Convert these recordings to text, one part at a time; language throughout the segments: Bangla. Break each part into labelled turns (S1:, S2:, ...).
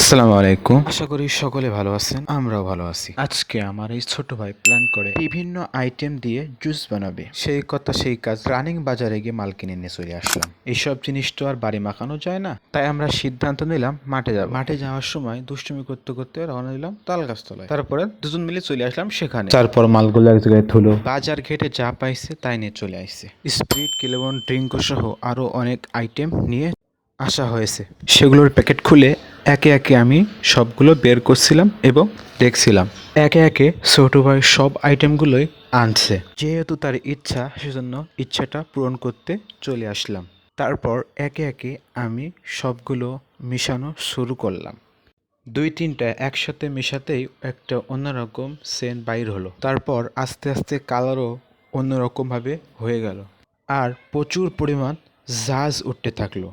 S1: আসসালামু আলাইকুম, আশা করি সকলে ভালো আছেন। আমরাও ভালো আছি। আজকে আমার এই ছোট ভাই প্ল্যান করে বিভিন্ন আইটেম দিয়ে জুস বানাবে। সেই কথা সেই কাজ, রানিং বাজারে গিয়ে মাল কিনে নিয়ে চলে আসলাম। এইসব জিনিস তো আর বাড়ি মাখানো যায় না, তাই আমরা সিদ্ধান্ত নিলাম মাঠে যাব। মাঠে যাওয়ার সময় দুষ্টুমি করতে করতে রওনা দিলাম তাল গাছতলায়। তারপরে দুজন মিলে চলে আসলাম সেখানে। তারপর মালগুলো এক জায়গায় থুলো, বাজার ঘেটে যা পাইছে তাই নিয়ে চলে আসছে। স্প্রিট, কিলোবন, ড্রিঙ্ক সহ আরো অনেক আইটেম নিয়ে আসা হয়েছে। সেগুলোর প্যাকেট খুলে একে একে আমি সবগুলো বের করছিলাম এবং দেখছিলাম। একে একে ছোট ভাই সব আইটেমগুলোই আনছে। যেহেতু তার ইচ্ছা, সেজন্য ইচ্ছাটা পূরণ করতে চলে আসলাম। তারপর একে একে আমি সবগুলো মিশানো শুরু করলাম। 2-3টা একসাথে মেশাতেই একটা অন্যরকম সেন্ট বাইর হলো। তারপর আস্তে আস্তে কালারও অন্যরকমভাবে হয়ে গেল, আর প্রচুর পরিমাণ ঝাঁজ উঠতে থাকলো।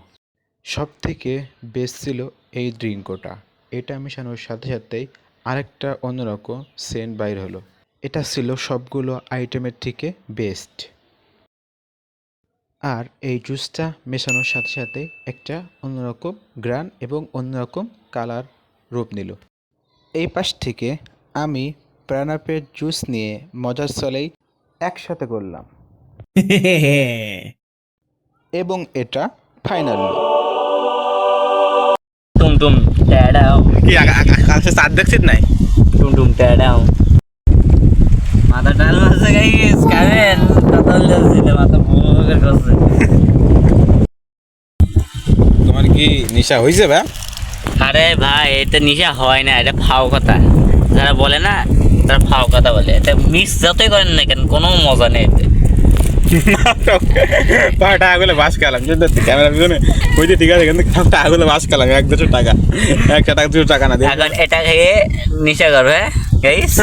S1: সব থেকে বেস্ট ছিল এই ড্রিঙ্কটা। এটা মেশানোর সাথে সাথেই আরেকটা অন্যরকম সেন্ট বাইর হলো। এটা ছিল সবগুলো আইটেমের থেকে বেস্ট। আর এই জুসটা মেশানোর সাথে সাথে একটা অন্যরকম গ্রান এবং অন্যরকম কালার রূপ নিল। এই পাশ থেকে আমি প্রাণাপের জুস নিয়ে মজার চলেই একসাথে করলাম এবং এটা ফাইনাল লুক।
S2: টুম টুম ট্যাডাও
S3: কি আকাশে চাঁদ দেখছিস নাই?
S2: টুম টুম ট্যাডাও মাথা ডাল মারছে গাইস, খাবেন? কথা বলছিল মাথা ভুল করছে।
S3: তোমার কি নেশা হয়েছে ভাই?
S2: আরে ভাই, এটা নিশা হয় না, এটা ফাও কথা। যারা বলে না, তারা ফাও কথা বলে। এটা মিস যতই করেন না কেন, কোনো মজা নেই এতে।
S3: টাকাগুলো বাস খেলাম, ক্যামেরা পিছনে হইতে ঠিক আছে, কিন্তু টাকাগুলো বাস খেলাম 1-200 টাকা, 1 টাকা 200 টাকা না দিয়ে
S2: এখন এটা খেয়ে নিশা করবে গাইস।